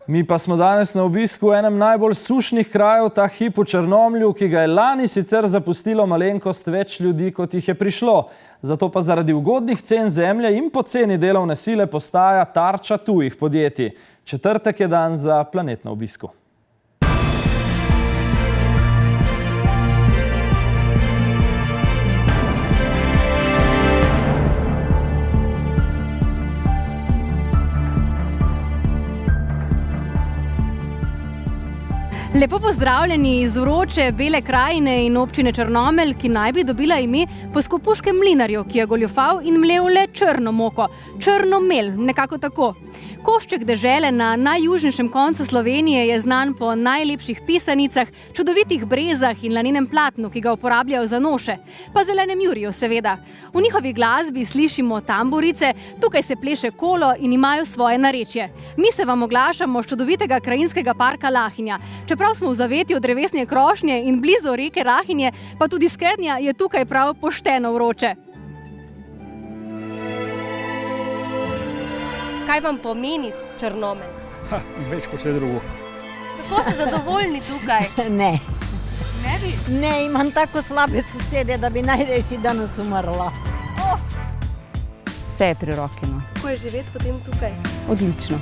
Mi pa smo danes na obisku v enem najbolj sušnih krajev, ta hip v Črnomlju, ki ga je lani sicer zapustilo malenkost več ljudi, kot jih je prišlo. Zato pa zaradi ugodnih cen zemlje in poceni delovne sile postaja tarča tujih podjetij. Četrtek je dan za Planet na obisku. Lepo pozdravljeni iz vroče Bele krajine in občine Črnomelj, ki naj bi dobila ime po skopuškem mlinarju, ki je goljufal in mlel le črno moko. Črnomelj, nekako tako. Košček dežele na najjužnejšem koncu Slovenije je znan po najlepših pisanicah, čudovitih brezah in lanenem platnu, ki ga uporabljajo za noše. Pa zelenem juriju, seveda. V njihovi glasbi slišimo tamburice, tukaj se pleše kolo in imajo svoje narečje. Mi se vam oglašamo s čudovitega krajinskega parka Lahinja. Čeprav smo v zavetju drevesne krošnje in blizu reke Lahinje, pa tudi skednja je tukaj prav pošteno vroče. Kaj vam pomeni Črnomelj? Več kot vse drugo. Kako ste zadovoljni tukaj? Ne. Ne bi? Ne, imam tako slabe sosede, da bi najrejši danes umrla. Vse je pri roki, no. Kako je živeti potem tukaj? Odlično.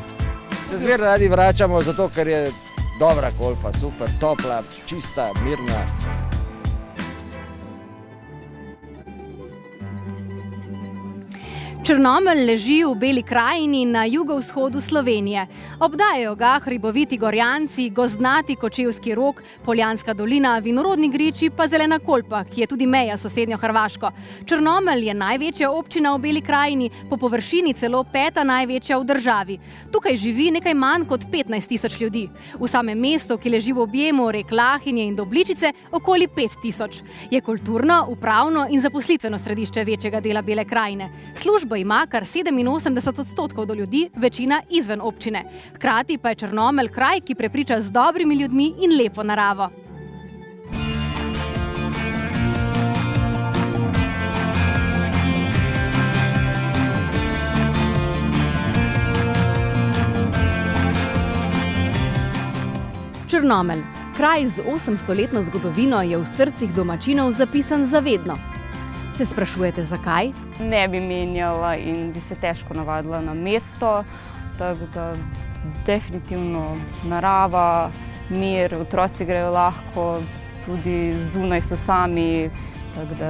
Se zmeraj radi vračamo, zato ker je dobra kolpa, super, topla, čista, mirna. Črnomelj leži v Beli krajini na jugovzhodu Slovenije. Obdajajo ga hriboviti gorjanci, gozdnati Kočevski rog, Poljanska dolina, vinorodni griči pa Zelena Kolpa, ki je tudi meja s sosednjo Hrvaško. Črnomelj je največja občina v Beli krajini, po površini celo 5. največja v državi. Tukaj živi nekaj manj kot 15.000 ljudi. V samem mestu, ki leži v objemu rek Lahinje in Dobličice, okoli 5.000. Je kulturno, upravno in zaposlitveno središče večjega dela Bele krajine. Službo ima kar 87% do ljudi, večina izven občine. Hkrati pa je Črnomelj kraj, ki prepriča z dobrimi ljudmi in lepo naravo. Črnomelj. Kraj z 800-letno zgodovino je v srcih domačinov zapisan zavedno. Se sprašujete, zakaj? Ne bi menjala in bi se težko navadila na mesto, tako da definitivno narava, mir, otroci grejo lahko, tudi zunaj so sami, tako da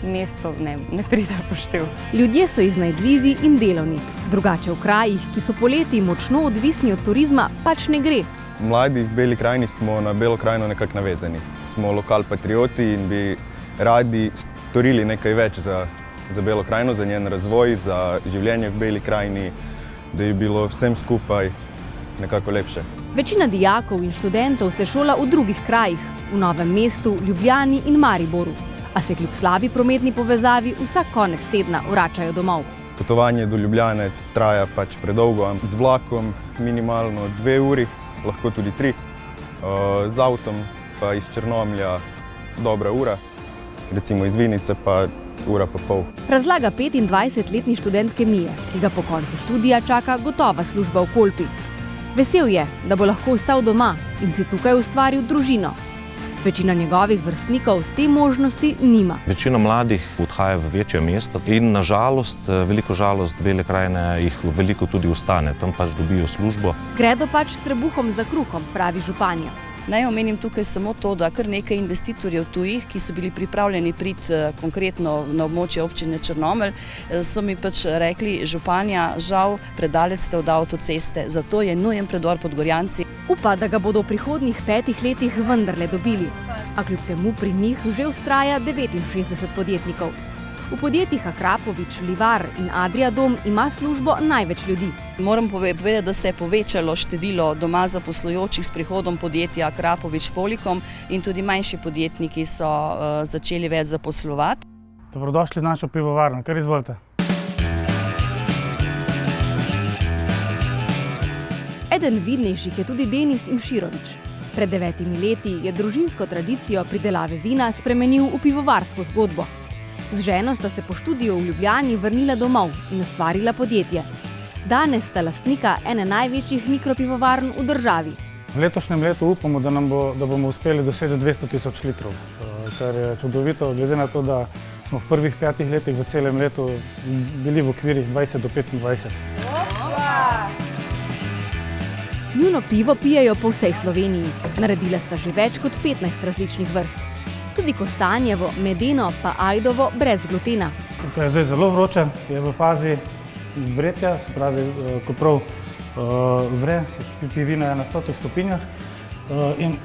mesto ne pride v poštev. Ljudje so iznajdljivi in delovni. Drugače v krajih, ki so poleti močno odvisni od turizma, pač ne gre. Mladi v Beli krajini smo na Belo krajino nekako navezani. Smo lokal patrioti in bi radi storili nekaj več za Belo krajino, za njen razvoj, za življenje v Beli krajini, da je bilo vsem skupaj nekako lepše. Večina dijakov in študentov se šola v drugih krajih, v Novem mestu, Ljubljani in Mariboru. A se kljub slabi prometni povezavi vsak konec tedna vračajo domov. Potovanje do Ljubljane traja pač predolgo, z vlakom minimalno 2 uri, lahko tudi 3. Z avtom pa iz Črnomlja dobra ura. Recimo iz Vinice pa ura pa pol. Razlaga 25-letni študent kemije, ki ga po koncu študija čaka gotova služba v Kolpi. Vesel je, da bo lahko ostal doma in si tukaj ustvaril družino. Večina njegovih vrstnikov te možnosti nima. Večina mladih odhaja v večje mesta in na žalost, veliko žalost Bele krajine jih veliko tudi ostane, tam pač dobijo službo. Gredo pač s trebuhom za kruhom, pravi županja. Naj omenim tukaj samo to, da kar nekaj investitorjev tujih, ki so bili pripravljeni priti konkretno na območje občine Črnomelj, so mi pač rekli, županja, žal, predalec ste od avtoceste, zato je nujen predor pod Gorjanci. Upa, da ga bodo v prihodnjih 5 letih vendarle dobili. A kljub temu pri njih že vztraja 69 podjetnikov. V podjetjih Akrapovič, Livar in Adria Dom ima službo največ ljudi. Moram povedati, da se je povečalo število doma zaposlujočih s prihodom podjetja Akrapovič Polikom in tudi manjši podjetniki so začeli več zaposlovati. Dobrodošli v našo pivovarno, kar izvolite. Eden vidnejših je tudi Denis Imširovič. Pred 9 leti je družinsko tradicijo pridelave vina spremenil v pivovarsko zgodbo. Z ženo sta se po študiju v Ljubljani vrnila domov in ustvarila podjetje. Danes sta lastnika ene največjih mikropivovarn v državi. V letošnjem letu upamo, da bomo uspeli doseči 200 tisoč litrov, kar je čudovito, glede na to, da smo v prvih 5 letih v celem letu bili v okvirih 20 do 25. Njuno pivo pijejo po vsej Sloveniji. Naredila sta že več kot 15 različnih vrst. Tudi kostanjevo, medeno pa ajdovo brez glutena. Tukaj je zdaj zelo vroče, je v fazi vretja, se pravi, ko prav vre, pivina je na 100 stopinjah in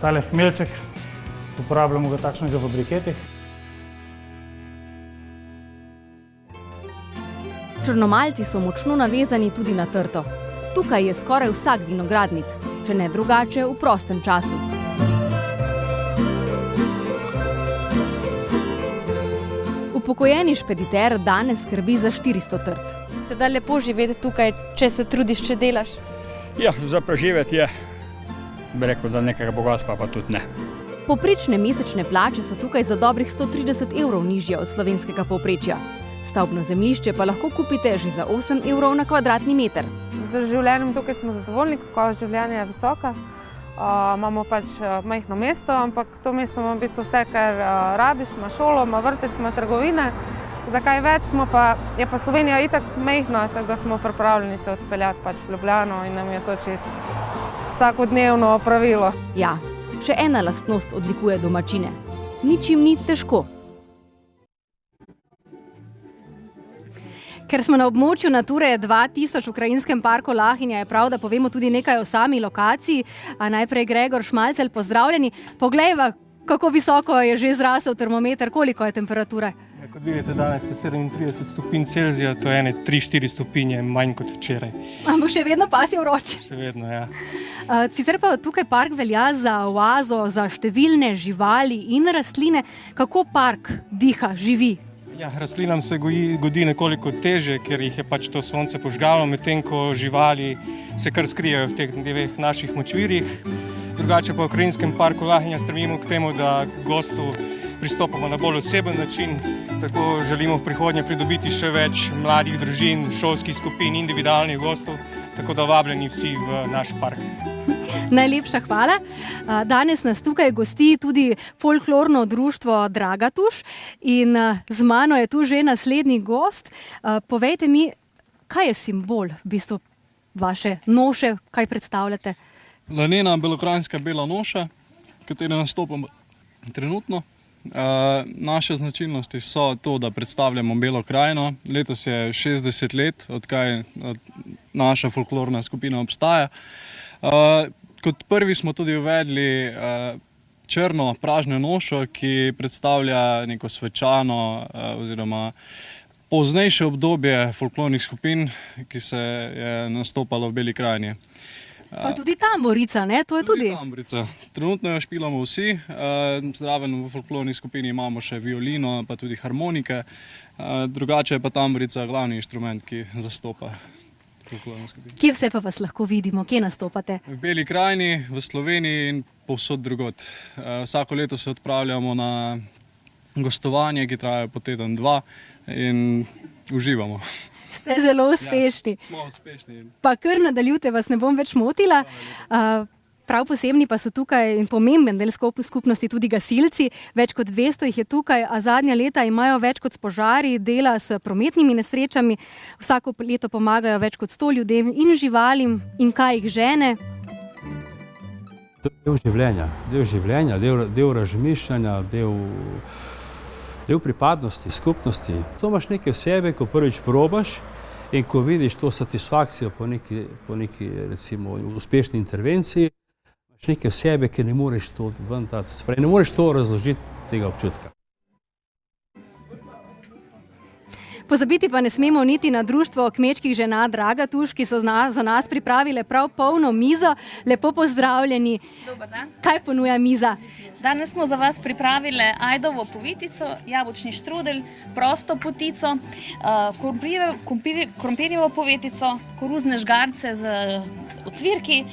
tale hmelček, uporabljamo ga takšnega v briketih. Črnomaljci so močno navezani tudi na trto. Tukaj je skoraj vsak vinogradnik, če ne drugače v prostem času. Upokojeni špediter danes skrbi za 400 trt. Se da lepo živeti tukaj, če se trudiš, če delaš? Ja, za preživeti je, bi rekel, da nekega bogatstva pa tudi ne. Povprečne mesečne plače so tukaj za dobrih 130 evrov nižje od slovenskega povprečja. Stavbno zemljišče pa lahko kupite že za 8 evrov na kvadratni meter. Z življenjem tukaj smo zadovoljni, kakovost življenja je visoka. Imamo pač majhno mesto, ampak to mesto ima v bistvu vse, kar rabiš, ima šolo, ima vrtec, ima trgovine. Zakaj več smo pa, je pa Slovenija itak majhna, tako da smo pripravljeni se odpeljati pač v Ljubljano in nam je to čisto vsakodnevno pravilo. Ja, še ena lastnost odlikuje domačine. Nič jim ni težko. Ker smo na območju Nature 2000 v krajinskem parku Lahinja, je prav, da povemo tudi nekaj o sami lokaciji. A najprej Gregor Šmalcelj, pozdravljeni. Poglejva, kako visoko je že zrasel termometer, koliko je temperature? Kot vidite, danes je 37 stopinj Celzija, to je 3-4 stopinje manj kot včeraj. Ampak še vedno pas je vroče. Še vedno, ja. Sicer pa tukaj park velja za oazo, za številne živali in rastline. Kako park diha, živi? Ja, rastlinam se godi nekoliko teže, ker jih je pač to sonce požgalo, medtem ko živali se kar skrijejo v teh dveh naših močvirjih. Drugače pa v krajinskem parku Lahinja stremimo k temu, da gostu pristopamo na bolj oseben način. Tako želimo v prihodnje pridobiti še več mladih družin, šolskih skupin, individualnih gostov, tako da vabljeni vsi v naš park. Najlepša hvala. Danes nas tukaj gosti tudi folklorno društvo Dragatuš in z mano je tu že naslednji gost. Povejte mi, kaj je simbol v bistvu vaše noše, kaj predstavljate? Lanena belokranjska bela noša, katero nastopamo trenutno. Naše značilnosti so to, da predstavljamo Belo krajino. Letos je 60 let, odkaj naša folklorna skupina obstaja. Kot prvi smo tudi uvedli črno pražno nošo, ki predstavlja neko svečano oziroma poznejše obdobje folklornih skupin, ki se je nastopalo v Beli krajini. Pa tudi tamburica, ne? To je tudi? Tamburica. Trenutno jo špilamo vsi. Zraven v folklorni skupini imamo še violino, pa tudi harmonike. Drugače je pa tamburica glavni inštrument, ki zastopa folklorno skupino. Kje vse pa vas lahko vidimo? Kje nastopate? V Beli krajini, v Sloveniji in povsod drugod. Vsako leto se odpravljamo na gostovanje, ki trajajo po teden, dva in uživamo. Ste zelo uspešni. Ja, smo uspešni. Pa kar nadaljujte, vas ne bom več motila. Prav posebni pa so tukaj in pomemben del skupnosti tudi gasilci. Več kot 200 jih je tukaj, a zadnja leta imajo več kot s požari, dela s prometnimi nesrečami. Vsako leto pomagajo več kot 100 ljudem in živalim. In kaj jih žene? Del življenja, del razmišljanja, del pripadnosti, skupnosti. To imaš nekaj v sebi, ko prvič probaš in ko vidiš to satisfakcijo po neki recimo uspešni intervenciji, imaš nekaj v sebi, ki ne moreš to ven dati. Ne moreš to razložiti, tega občutka. Pozabiti pa ne smemo niti na društvo kmečkih žena Dragatuš, ki so za nas pripravile prav polno mizo. Lepo pozdravljeni. Dobar dan. Kaj ponuja miza? Danes smo za vas pripravili ajdovo povitico, jabolčni štrudelj, prosto potico, krompirjevo povitico, koruzne žgarce z ocvirki,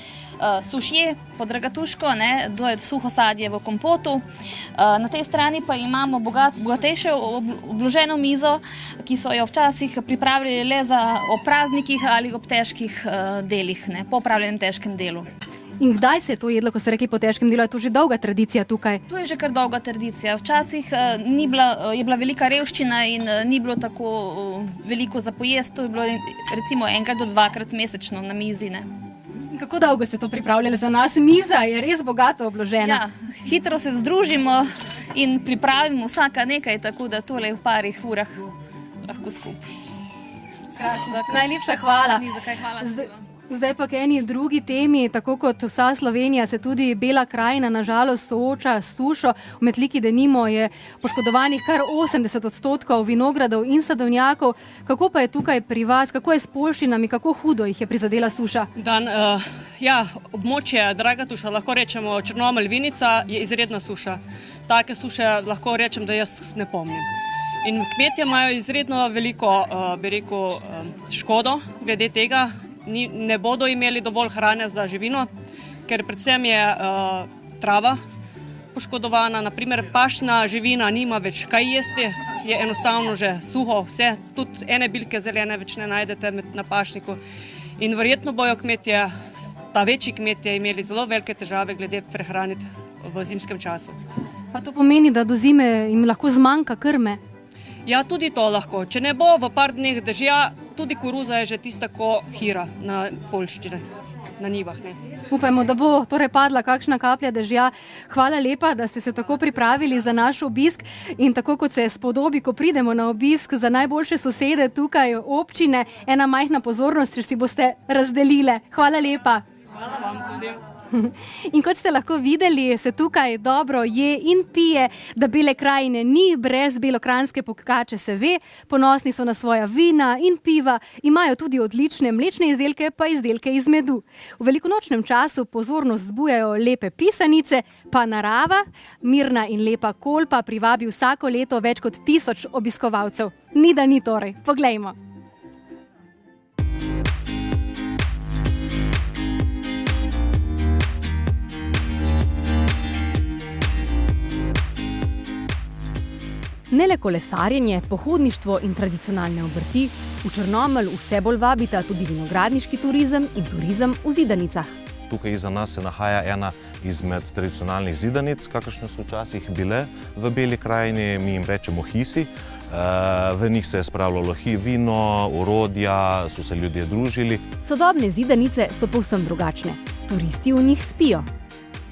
sušje pod ragatuško, to je suho sadje v kompotu. Na tej strani pa imamo bogatejše obloženo mizo, ki so jo včasih pripravili le ob praznikih ali ob težkih delih, po opravljenem težkem delu. In kdaj se je to jedlo, ko ste rekli po težkem delu? Je to že dolga tradicija tukaj? To je že kar dolga tradicija. Včasih je bila velika revščina in ni bilo tako veliko za pojesti. To je bilo recimo 1 do 2krat mesečno na mizi. Kako dolgo ste to pripravljali za nas? Miza je res bogato obložena. Ja, hitro se združimo in pripravimo vsaka nekaj, tako da tole v parih urah lahko skupaj. Krasno. Najlepša hvala. Zdaj pa k eni drugi temi, tako kot vsa Slovenija, se tudi Bela krajina nažalost sooča s sušo. V Metliki denimo je poškodovanih kar 80% vinogradov in sadovnjakov. Kako pa je tukaj pri vas, kako je s poljščinami, kako hudo jih je prizadela suša? Območje Dragatuša, lahko rečemo Črnomelj, Vinica, je izredna suša. Take suše lahko rečem, da jaz ne pomnim. In kmetje imajo izredno veliko, škodo glede tega. Ne bodo imeli dovolj hrane za živino, ker predvsem je trava poškodovana. Naprimer, pašna živina nima več kaj jesti, je enostavno že suho vse. Tudi ene bilke zelene več ne najdete na pašniku. In verjetno bojo kmetje, ta večji kmetje, imeli zelo velike težave glede prehraniti v zimskem času. Pa to pomeni, da do zime jim lahko zmanjka krme? Ja, tudi to lahko. Če ne bo v par dneh dežja, tudi koruza je že tista, ko hira na poljščine, na njivah. Upajmo, da bo torej padla kakšna kaplja dežja. Hvala lepa, da ste se tako pripravili za naš obisk in tako kot se spodobi, ko pridemo na obisk za najboljše sosede tukaj občine, ena majhna pozornost, če si boste razdelile. Hvala lepa. Hvala vam tudi. In kot ste lahko videli, se tukaj dobro je in pije, da Bele krajine ni, brez belokranjske pogače se ve, ponosni so na svoja vina in piva, imajo tudi odlične mlečne izdelke, pa izdelke iz medu. V velikonočnem času pozornost zbujajo lepe pisanice, pa narava, mirna in lepa Kolpa privabi vsako leto več kot 1000 obiskovalcev. Ni da ni torej, poglejmo. Ne le kolesarjenje, pohodništvo in tradicionalne obrti, v Črnomelj vse bolj vabita tudi vinogradniški turizem in turizem v zidanicah. Tukaj iza nas se nahaja ena izmed tradicionalnih zidanic, kakršne so včasih bile v Beli krajini, mi jim rečemo hisi. V njih se je spravljalo vino, orodja, so se ljudje družili. Sodobne zidanice so povsem drugačne. Turisti v njih spijo.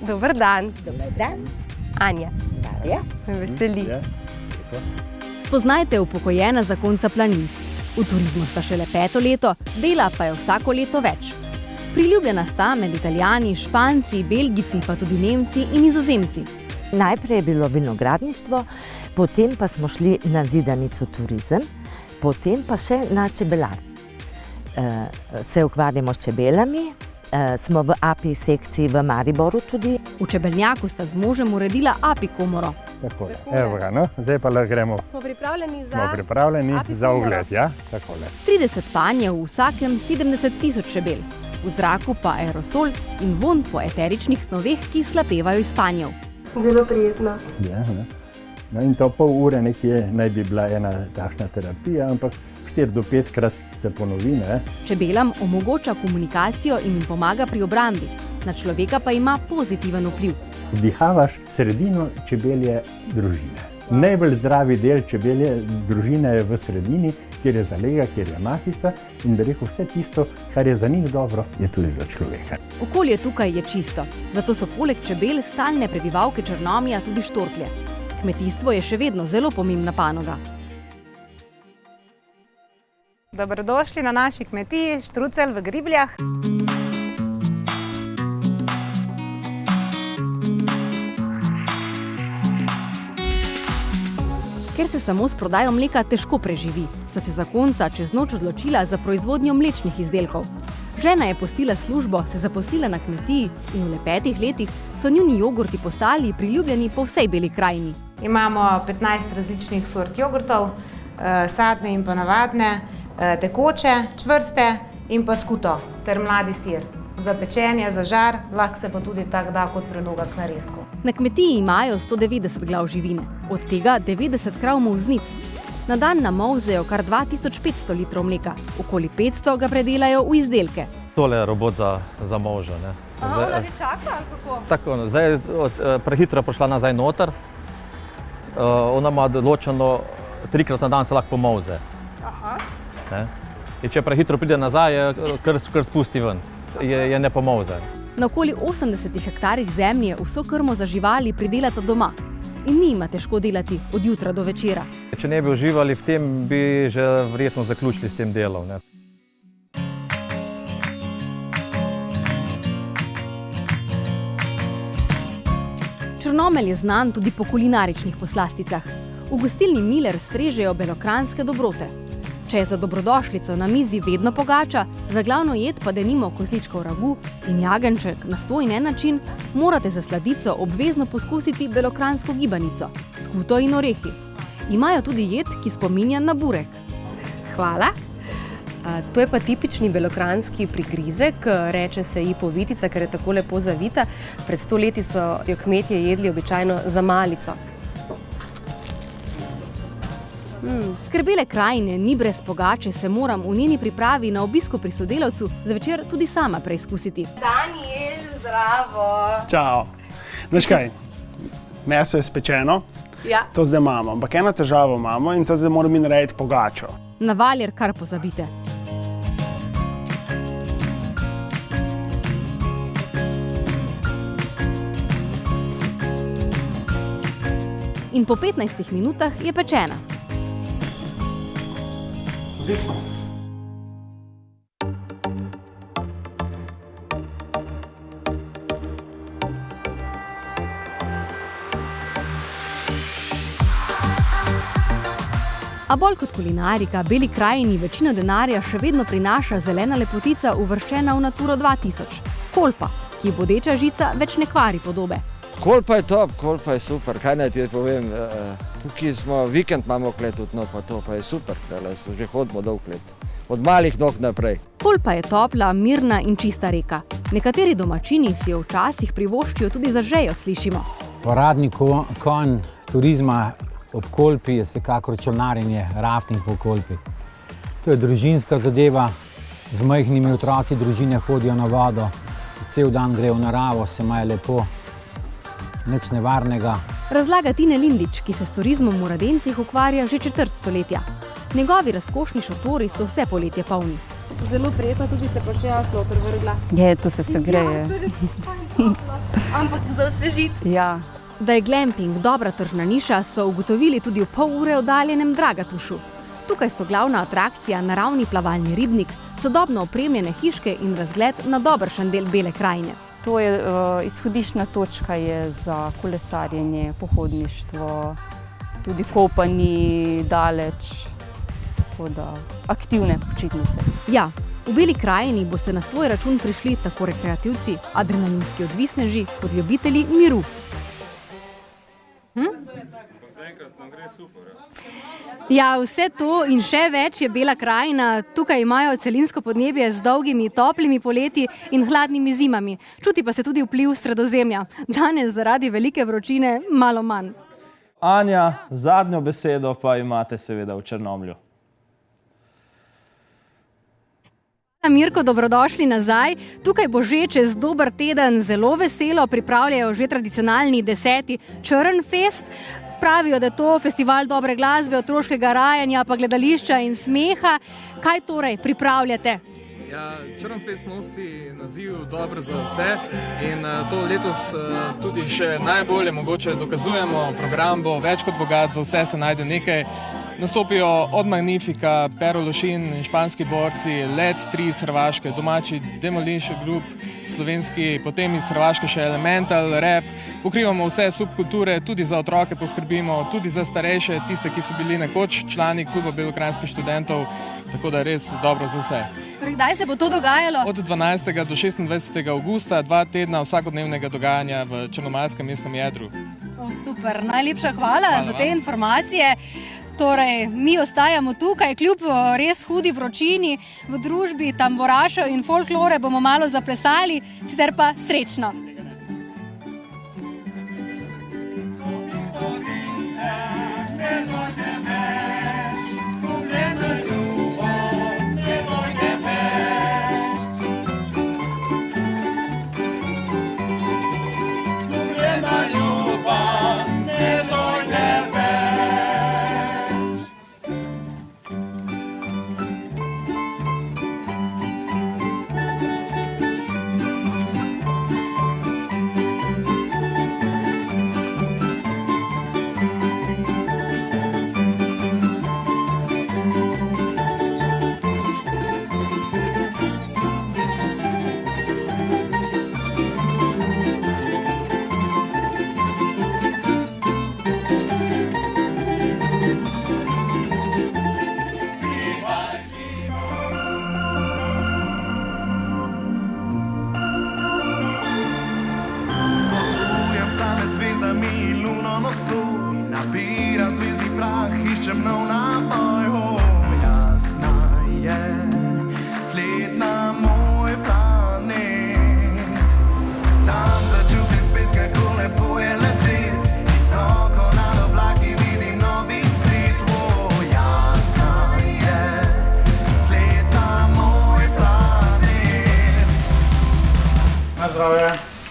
Dober dan. Dober dan. Anja. Darja. Me veseli. Spoznajte upokojena zakonca planinc. V turizmu sta šele 5. leto, Bela pa je vsako leto več. Priljubljena sta med Italijani, Španci, Belgijci, pa tudi Nemci in Nizozemci. Najprej je bilo vinogradništvo, potem pa smo šli na zidanico turizem, potem pa še na čebelar. Se ukvarjamo s čebelami, smo v API sekciji v Mariboru tudi. V Čebelnjaku sta z možem uredila API komoro. Takole, evo ga, no, zdaj pa lahko gremo. Smo pripravljeni za ogled, ja, takole. 30 panj je v vsakem 70 000 čebel. V zraku pa aerosol in vonj po eteričnih snoveh, ki slapevajo iz panjev. Zelo prijetno. Ja, ne. No in to pol ure nekje naj bi bila ena takšna terapija, ampak 4 do 5 krat se ponovi, ne. Čebelam omogoča komunikacijo in jim pomaga pri obrambi. Na človeka pa ima pozitiven vpliv. Vdihavaš sredino čebelje družine. Najbolj zdravi del čebelje družine je v sredini, kjer je zalega, kjer je matica in bi rekel, vse tisto, kar je za njih dobro, je tudi za človeka. Okolje tukaj je čisto, zato so poleg čebel stalne prebivalke Črnomlja tudi štorklje. Kmetijstvo je še vedno zelo pomembna panoga. Dobrodošli na naši kmetiji Štrucelj v Gribljah. Ker se samo s prodajo mleka težko preživi, sta se zakonca čez noč odločila za proizvodnjo mlečnih izdelkov. Žena je pustila službo, se zaposlila na kmetiji in v le 5 letih so njuni jogurti postali priljubljeni po vsej Beli krajini. Imamo 15 različnih sort jogurtov, sadne in pa navadne, tekoče, čvrste in pa skuto ter mladi sir. za pečenje, za žar, lahko se pa tudi tak da kot predloga k narezku. Na kmetiji imajo 190 glav živine, od tega 90 krav molznic. Na dan namolzejo kar 2500 litrov mleka, okoli 500 ga predelajo v izdelke. Tole je robot za molža. Ona že čaka ali kako? Tako, zdaj je prehitro prišla nazaj noter. Ona ima določeno 3krat na dan se lahko pomolze. In če prehitro pride nazaj, kar spusti ven. Je ne pomolze. Na okoli 80 hektarjih zemlje vso krmo za živali pridelata doma. In ni ima težko delati od jutra do večera. Če ne bi uživali v tem, bi že verjetno zaključili s tem delom. Črnomelj je znan tudi po kulinaričnih poslasticah. V gostilni Miller strežejo belokranjske dobrote. Če je za dobrodošlico na mizi vedno pogača, za glavno jed pa denimo kozličkov ragu in jagenjček na 101 način, morate za sladico obvezno poskusiti belokranjsko gibanico, skuto in orehi. Imajo tudi jed, ki spominja na burek. Hvala. To je pa tipični belokranjski prigrizek, reče se ji povitica, ker je tako lepo zavita. Pred 100 leti so jo kmetje jedli običajno za malico. Ker Bele krajine ni brez pogače, se moram v njeni pripravi na obisku pri sodelavcu zvečer tudi sama preizkusiti. Daniel, zdravo! Čau! Znaš kaj, meso je spečeno, to zdaj imamo, ampak eno težavo imamo in to zdaj moramo mi narediti pogačo. Na valjer kar pozabite. In po 15 minutah je pečena. Odlično. A bolj kot kulinarika, Beli krajini večino denarja še vedno prinaša zelena lepotica uvrščena v Naturo 2000. Kolpa, ki bodeča žica več ne kvari podobe. Kolpa je top, kolpa je super, kaj naj ti povem. Tukaj smo, vikend imamo klet tudi, no pa to pa je super, že hodimo dolg let. Od malih nog naprej. Kolpa je topla, mirna in čista reka. Nekateri domačini si jo včasih privoščijo tudi za žejo, slišimo. Paradni konj turizma ob Kolpi je vsekakor čolnarjenje, rafting po Kolpi. To je družinska zadeva, z majhnimi otroci družine hodijo na vodo, cel dan grejo v naravo, se imajo lepo, nič nevarnega. Razlaga Tine Lindič, ki se s turizmom v Radencih ukvarja že četrt stoletja. Njegovi razkošni šotori so vse poletje polni. Zelo prijetno, tudi se pa še jaz noter vrgla. Je, to se segreje. Ampak za osvežiti. Ja. Da je glamping dobra tržna niša, so ugotovili tudi v pol ure oddaljenem Dragatušu. Tukaj so glavna atrakcija naravni plavalni ribnik, sodobno opremljene hiške in razgled na dobršen del Bele krajine. To je izhodiščna točka je za kolesarjenje, pohodništvo, tudi kopanje daleč, tako da aktivne počitnice. Ja, v Beli krajini boste na svoj račun prišli tako rekreativci, adrenalinski odvisneži kot ljubitelji miru. Ja, vse to in še več je Bela krajina. Tukaj imajo celinsko podnebje z dolgimi, toplimi poletji in hladnimi zimami. Čuti pa se tudi vpliv Sredozemlja. Danes zaradi velike vročine malo manj. Anja, zadnjo besedo pa imate seveda v Črnomlju. Mirko, dobrodošli nazaj. Tukaj bo že čez dober teden zelo veselo, pripravljajo že tradicionalni 10. Črnfest. Pravijo, da je to festival dobre glasbe, otroškega rajanja, pa gledališča in smeha. Kaj torej pripravljate? Ja, Črnfest nosi naziv dobro za vse in to letos tudi še najbolje mogoče dokazujemo. Program bo več kot bogat, za vse se najde nekaj. Nastopijo od Magnifika, Pero Lošin in španski borci, Led 3 iz Hrvaške, domači Demolition Group, slovenski, potem iz Hrvaške še Elemental, rap. Pokrivamo vse subkulture, tudi za otroke poskrbimo, tudi za starejše, tiste, ki so bili nekoč člani kluba belokranjskih študentov, tako da res dobro za vse. Torej, kdaj se bo to dogajalo? Od 12. do 26. avgusta, 2 tedna vsakodnevnega dogajanja v črnomaljskem mestnem jedru. Super, najlepša hvala za te informacije. Torej, mi ostajamo tukaj, kljub res hudi vročini, v družbi tamburašev in folklore bomo malo zaplesali, sicer pa srečno.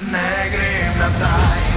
Ne grem nazaj.